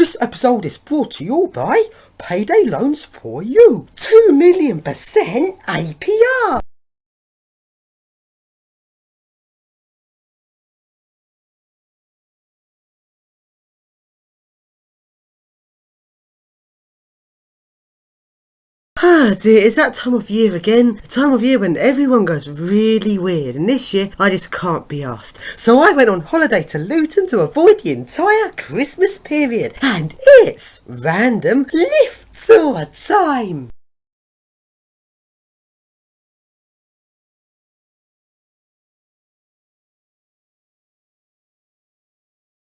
This episode is brought to you by Payday Loans for You. 2,000,000% APR. Ah dear, it's that time of year again. The time of year when everyone goes really weird, and this year I just can't be asked. So I went on holiday to Luton to avoid the entire Christmas period, and it's random lift tour time.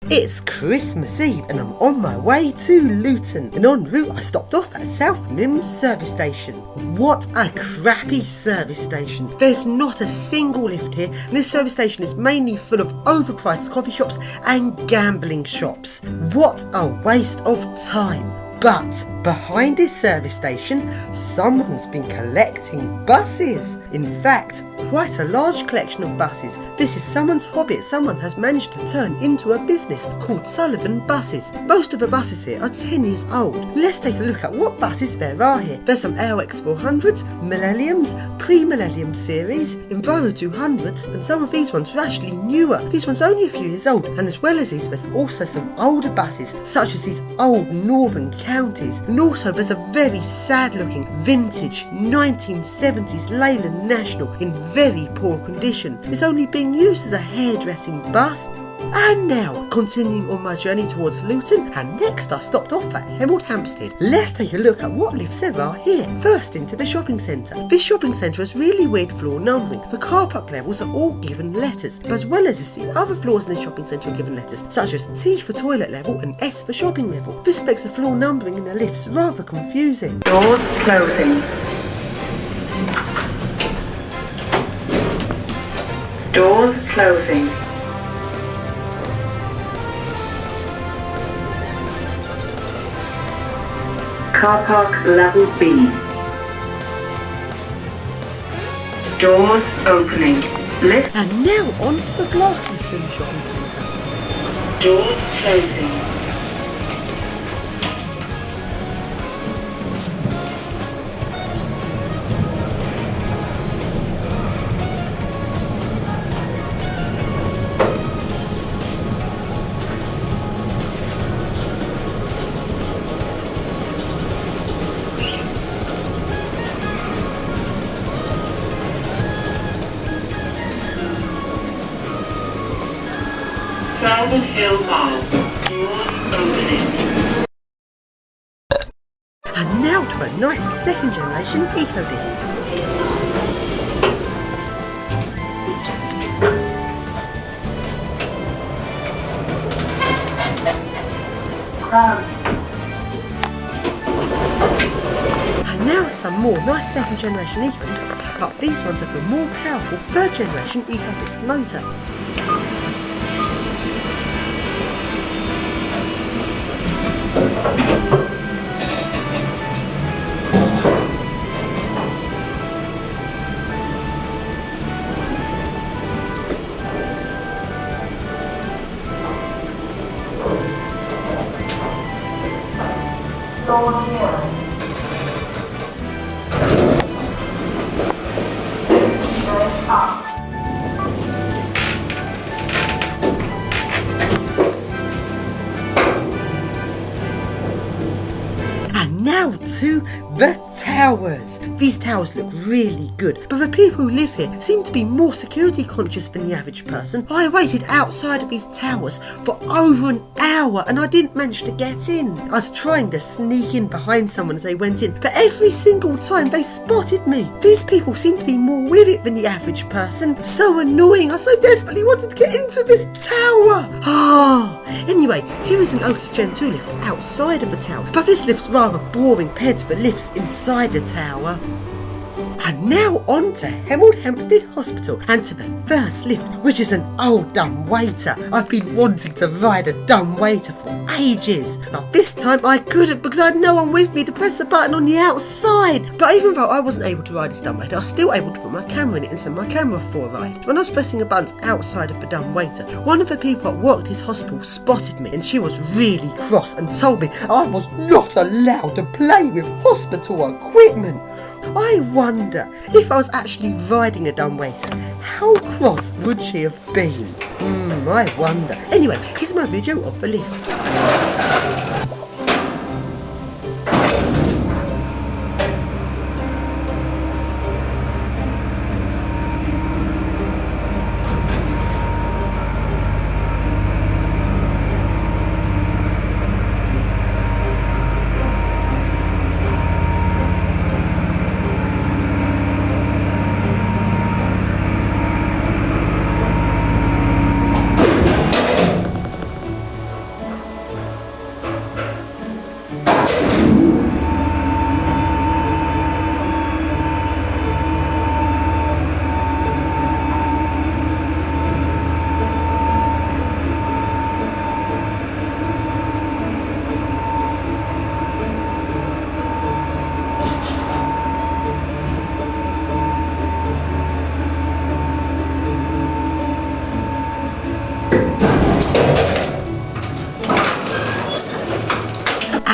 It's Christmas Eve and I'm on my way to Luton, and en route I stopped off at South Nims service station. What a crappy service station. There's not a single lift here, and this service station is mainly full of overpriced coffee shops and gambling shops. What a waste of time. But behind this service station, someone's been collecting buses. In fact, quite a large collection of buses. This is someone's hobby. Someone has managed to turn into a business called Sullivan Buses. Most of the buses here are 10 years old. Let's take a look at what buses there are here. There's some AOX 400s, Millenniums, pre-Millennium series, Enviro 200s, and some of these ones are actually newer. These ones are only a few years old, and as well as these, there's also some older buses, such as these old Northern Counties, and also there's a very sad looking vintage 1970s Leyland National in very poor condition. It's only being used as a hairdressing bus. And now, continuing on my journey towards Luton, and next I stopped off at Hemel Hampstead. Let's take a look at what lifts there are here. First into the shopping centre. This shopping centre has really weird floor numbering. The car park levels are all given letters, but as well as this, the other floors in the shopping centre are given letters, such as T for toilet level and S for shopping level. This makes the floor numbering in the lifts rather confusing. Doors closing. Doors closing. Car park level B. Doors opening. Lift. And now on to the glass lifts in the shopping centre. Doors closing. Southern Hill Mall. Doors opening. And now to a nice second generation EcoDisc. And now some more nice second generation EcoDiscs, but these ones have the more powerful third generation EcoDisc motor. And now to the towers. These towers look really good, but the people who live here seem to be more security conscious than the average person. I waited outside of these towers for over an hour and I didn't manage to get in. I was trying to sneak in behind someone as they went in, but every single time they spotted me. These people seem to be more with it than the average person. So annoying. I so desperately wanted to get into this tower. Anyway, here is an Otis Gen 2 lift outside of the tower, but this lift's rather boring compared to the lifts inside the tower. And now on to Hemel Hempstead Hospital and to the first lift, which is an old dumb waiter. I've been wanting to ride a dumb waiter for ages. But this time I couldn't because I had no one with me to press the button on the outside. But even though I wasn't able to ride this dumb waiter, I was still able to put my camera in it and send my camera for a ride. When I was pressing the buttons outside of the dumb waiter, one of the people at work at his hospital spotted me and she was really cross and told me I was not allowed to play with hospital equipment. I wonder if I was actually riding a dumb waiter, how cross would she have been? I wonder. Anyway, here's my video of the lift.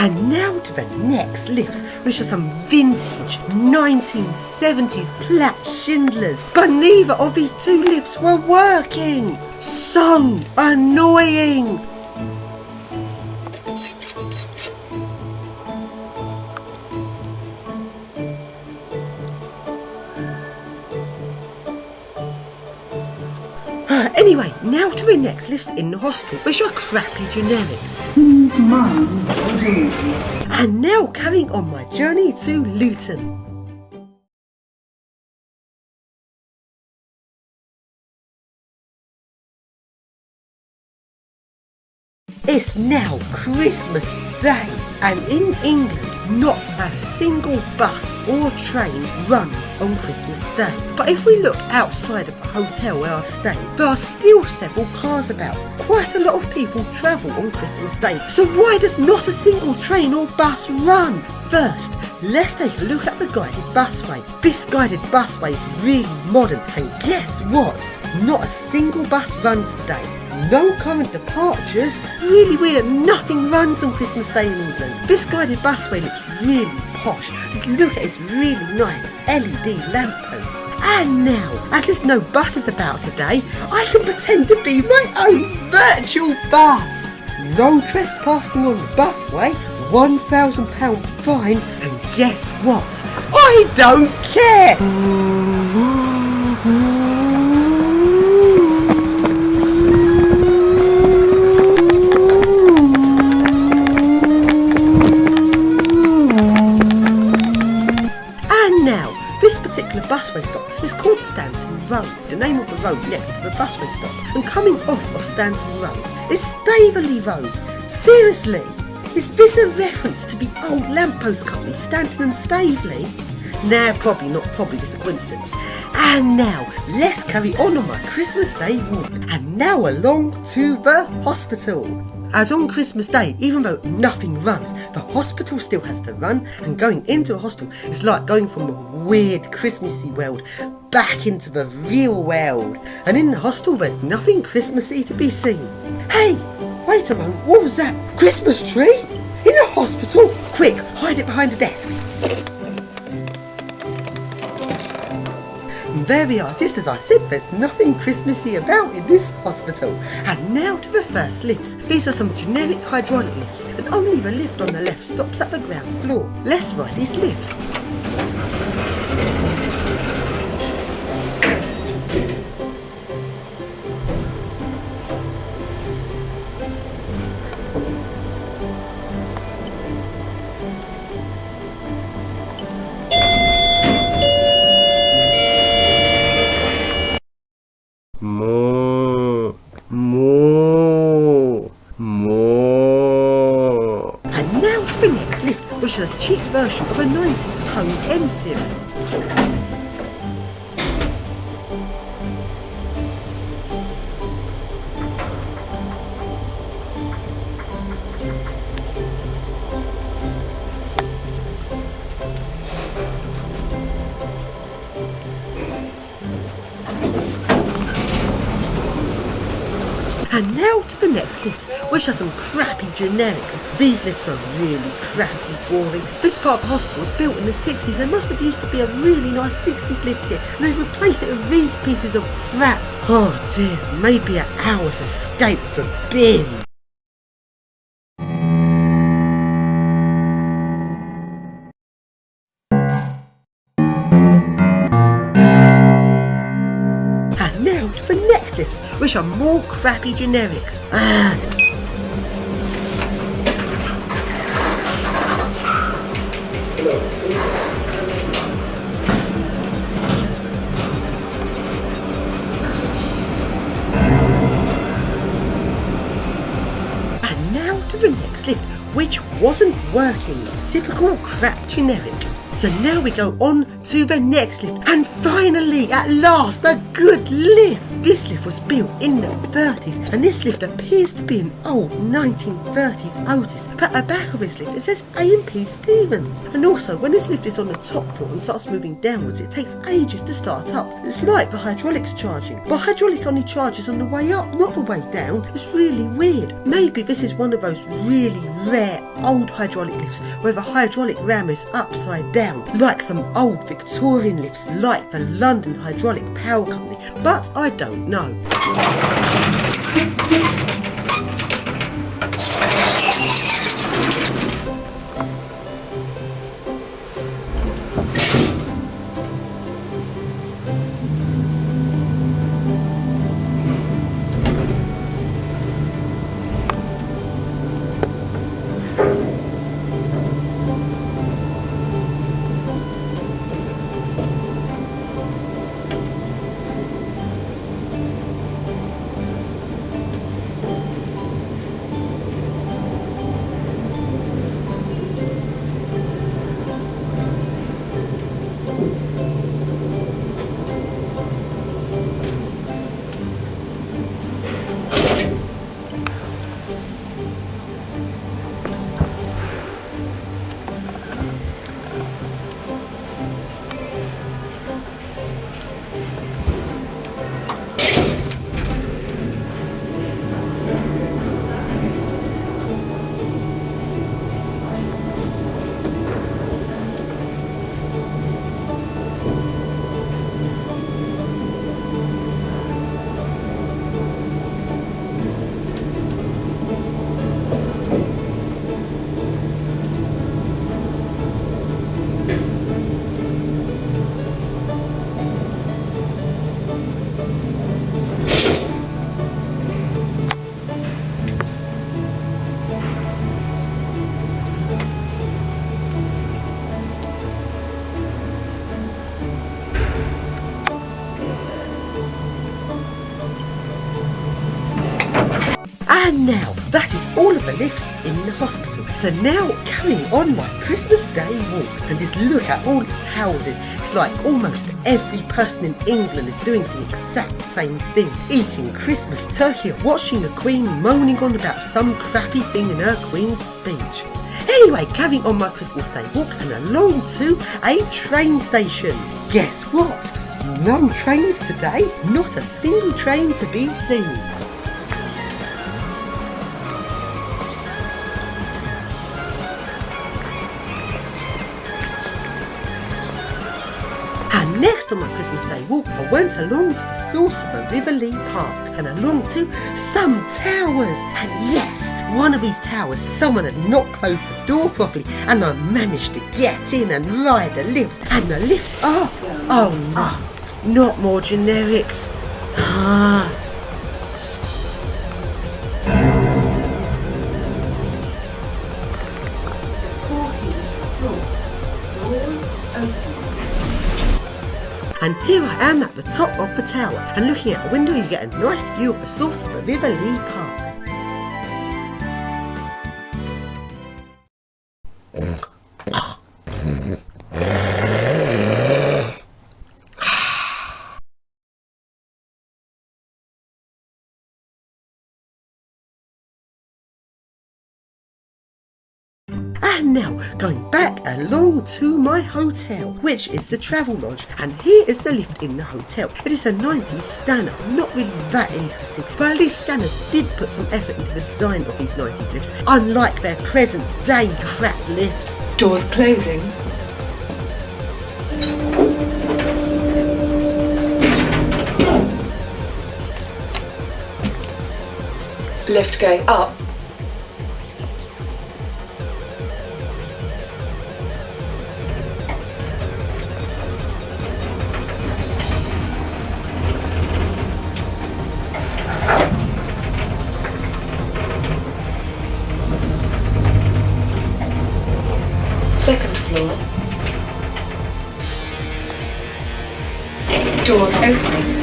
And now to the next lifts, which are some vintage 1970s plaid Schindlers. But neither of these two lifts were working. So annoying. Anyway, now to the next lifts in the hospital, which are crappy generics. And now carrying on my journey to Luton. It's now Christmas Day, and in England, not a single bus or train runs on Christmas Day. But if we look outside of the hotel where I stay, there are still several cars about. Quite a lot of people travel on Christmas Day. So why does not a single train or bus run? First, let's take a look at the guided busway. This guided busway is really modern, and guess what? Not a single bus runs today. No current departures. Really weird that nothing runs on Christmas Day in England. This guided busway looks really posh. Just look at its really nice LED lamppost. And now, as there's no buses about today, I can pretend to be my own virtual bus. No trespassing on the busway, £1,000 fine, and guess what? I don't care! Busway stop is called Stanton Road, the name of the road next to the busway stop, and coming off of Stanton Road is Staveley Road. Seriously, is this a reference to the old lamppost company Stanton and Staveley? Nah, probably not, probably just a coincidence. And now, let's carry on my Christmas Day walk, and now along to the hospital. As on Christmas Day, even though nothing runs, the hospital still has to run, and going into a hospital is like going from a weird Christmassy world back into the real world. And in the hospital there's nothing Christmassy to be seen. Hey, wait a moment, what was that? Christmas tree? In a hospital? Quick, hide it behind the desk. And there we are, just as I said, there's nothing Christmassy about in this hospital. And now to the first lifts. These are some generic hydraulic lifts, and only the lift on the left stops at the ground floor. Let's ride these lifts. And now to the next lift, which is a cheap version of a 90s Cone M series. And now to the next lifts, which are some crappy generics. These lifts are really crappy boring. This part of the hospital was built in the 60s. There must have used to be a really nice 60s lift here, and they've replaced it with these pieces of crap. Oh dear, maybe an hour's escape from bin. And now to the next lifts, which are more crappy generics. And now to the next lift, which wasn't working. Typical crap generic. So now we go on to the next lift, and finally, at last, a good lift! This lift was built in the 30s, and this lift appears to be an old 1930s Otis, but at the back of this lift it says A&P Stevens. And also, when this lift is on the top floor and starts moving downwards, it takes ages to start up. It's like the hydraulics charging, but hydraulic only charges on the way up, not the way down. It's really weird. Maybe this is one of those really rare old hydraulic lifts where the hydraulic ram is upside down, like some old Victorian lifts like the London Hydraulic Power Company, but I don't know. And now, that is all of the lifts in the hospital. So now, carrying on my Christmas Day walk, and just look at all these houses. It's like almost every person in England is doing the exact same thing. Eating Christmas turkey, or watching the Queen moaning on about some crappy thing in her Queen's speech. Anyway, carrying on my Christmas Day walk and along to a train station. Guess what? No trains today. Not a single train to be seen. And next on my Christmas Day walk, I went along to the source of the River Lee Park and along to some towers. And yes, one of these towers, someone had not closed the door properly, and I managed to get in and ride the lifts. And the lifts are, oh no, not more generics. And here I am at the top of the tower, and looking out the window you get a nice view of the source of the River Lee Park. And now, going back along to my hotel, which is the travel lodge, and here is the lift in the hotel. It is a 90s Stanner, not really that interesting, but at least Stanner did put some effort into the design of these 90s lifts, unlike their present day crap lifts. Doors closing. Lift going up. Second floor. Doors opening.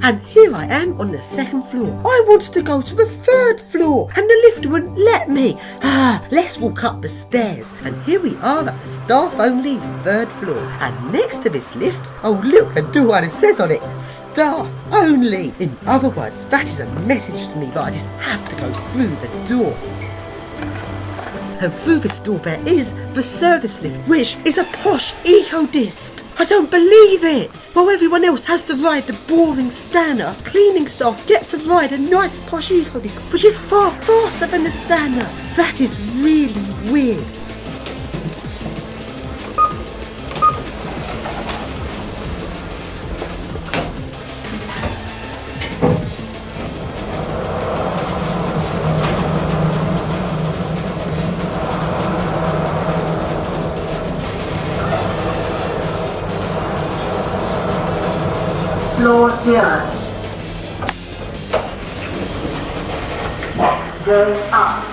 And here I am on the second floor. I wanted to go to the third floor and the lift wouldn't let me. Let's walk up the stairs. And here we are at the staff only third floor. And next to this lift, oh look, a door and it says on it, staff only. In other words, that is a message to me that I just have to go through the door. And through this door there is the service lift, which is a posh eco-disc. I don't believe it! While everyone else has to ride the boring Stanner, cleaning staff get to ride a nice posh eco-disc, which is far faster than the Stanner. That is really weird. Floor 0. Going up.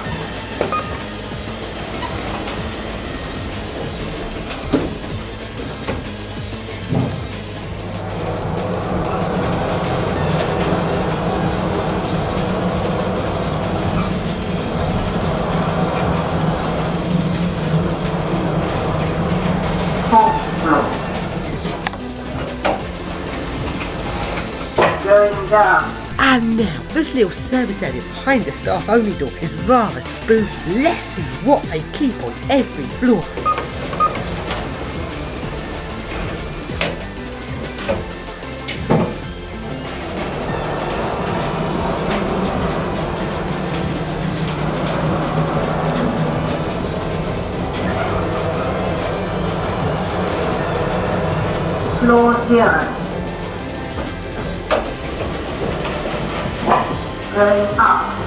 Fourth floor. Going down. And now, this little service area behind the staff only door is rather spooky. Let's see what they keep on every floor. Floor 0. Going up.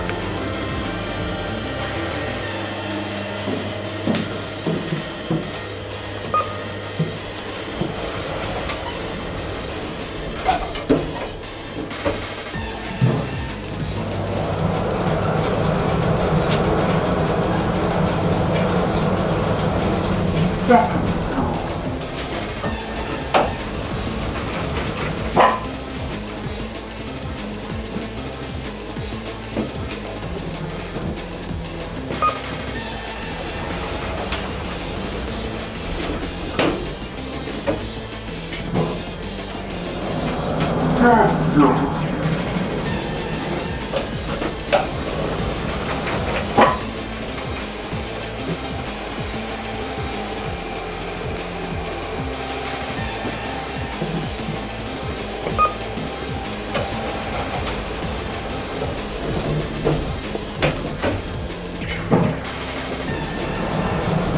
Second floor. Third floor.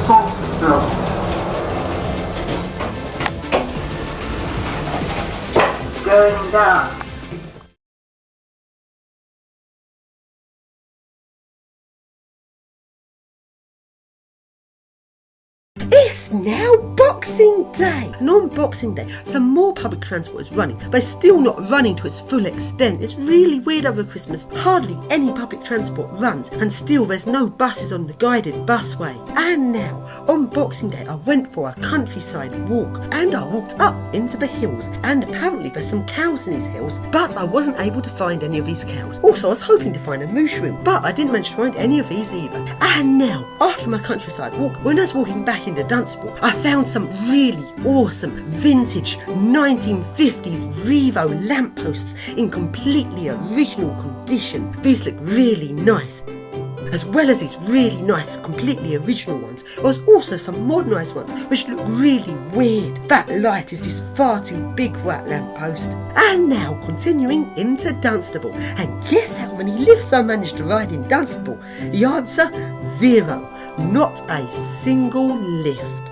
Fourth floor. Going down. It's now Boxing Day! And on Boxing Day, some more public transport is running, but it's still not running to its full extent. It's really weird over Christmas. Hardly any public transport runs, and still there's no buses on the guided busway. And now, on Boxing Day, I went for a countryside walk, and I walked up into the hills, and apparently there's some cows in these hills, but I wasn't able to find any of these cows. Also, I was hoping to find a mushroom, but I didn't manage to find any of these either. And now, after my countryside walk, when I was walking back into Dunstable, I found some really awesome vintage 1950s Revo lampposts in completely original condition. These look really nice. As well as its really nice, completely original ones, there was also some modernised ones which look really weird. That light is just far too big for that lamppost. And now continuing into Dunstable, and guess how many lifts I managed to ride in Dunstable? The answer, 0. Not a single lift.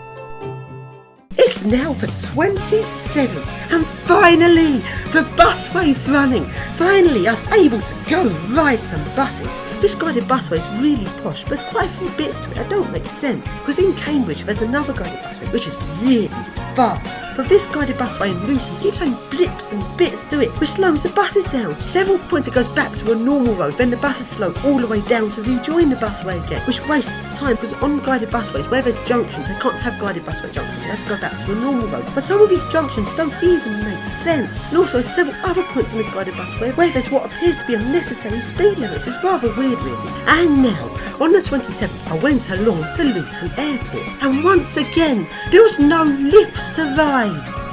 It's now the 27th, and finally the busway's running. Finally I was able to go ride some buses. This guided busway is really posh, but there's quite a few bits to it that don't make sense. Because in Cambridge there's another guided busway which is really fast, but this guided busway in Luton keeps having blips and bits to it which slows the buses down. Several points it goes back to a normal road, then the buses slow all the way down to rejoin the busway again, which wastes time because on guided busways where there's junctions, they can't have guided busway junctions, it has to go back to a normal road. But some of these junctions don't even make sense. And also there's several other points on this guided busway where there's what appears to be unnecessary speed limits. It's rather weird really. And now, on the 27th, I went along to Luton Airport, and once again, there was no lifts to ride.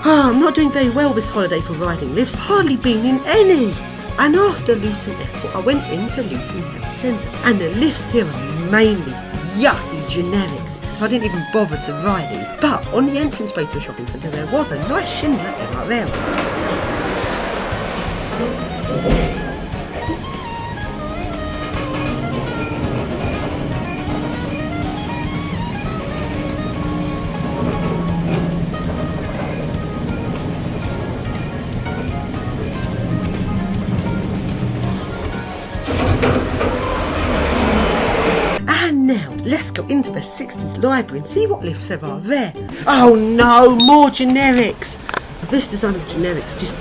I'm not doing very well this holiday for riding lifts, hardly been in any. And after Luton Airport, I went into Luton Town Centre, and the lifts here are mainly yucky generics, so I didn't even bother to ride these. But on the entranceway to a shopping centre, there was a nice Schindler MRL. Let's go into the 60s library and see what lifts there are there. Oh no, more generics! This design of generics just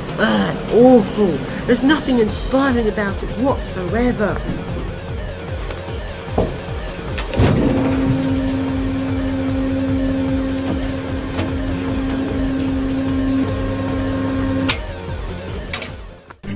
awful. There's nothing inspiring about it whatsoever.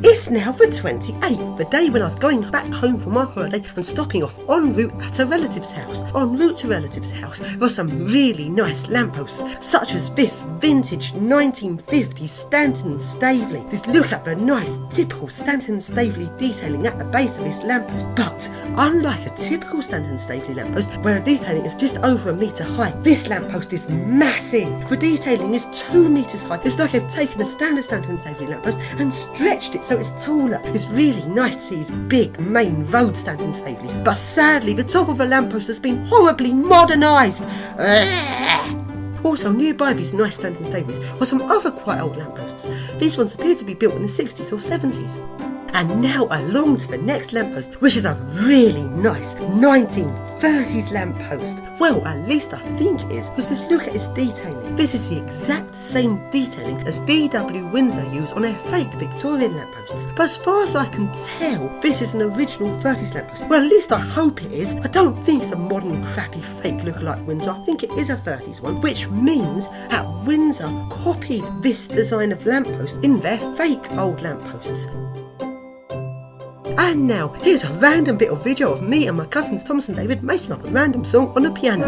It's now the 28th, the day when I was going back home from my holiday and stopping off en route at a relative's house. En route to a relative's house, there were some really nice lampposts, such as this vintage 1950s Stanton Staveley. Just look at the nice, typical Stanton Staveley detailing at the base of this lamppost. But unlike a typical Stanton Staveley lamppost, where the detailing is just over a metre high, this lamppost is massive. The detailing is 2 metres high. It's like they've taken a standard Stanton Staveley lamppost and stretched it so it's taller. It's really nice to see these big main road Stanton Staveleys, but sadly the top of the lamppost has been horribly modernised. Also nearby these nice Stanton Staveleys were some other quite old lampposts. These ones appear to be built in the 60s or 70s. And now along to the next lamppost, which is a really nice 1930s lamppost. Well, at least I think it is, because just look at its detailing. This is the exact same detailing as VW Windsor use on their fake Victorian lampposts. But as far as I can tell, this is an original 30s lamppost. Well, at least I hope it is. I don't think it's a modern crappy fake lookalike Windsor. I think it is a 30s one, which means that Windsor copied this design of lamppost in their fake old lampposts. And now, here's a random bit of video of me and my cousins Thomas and David making up a random song on the piano.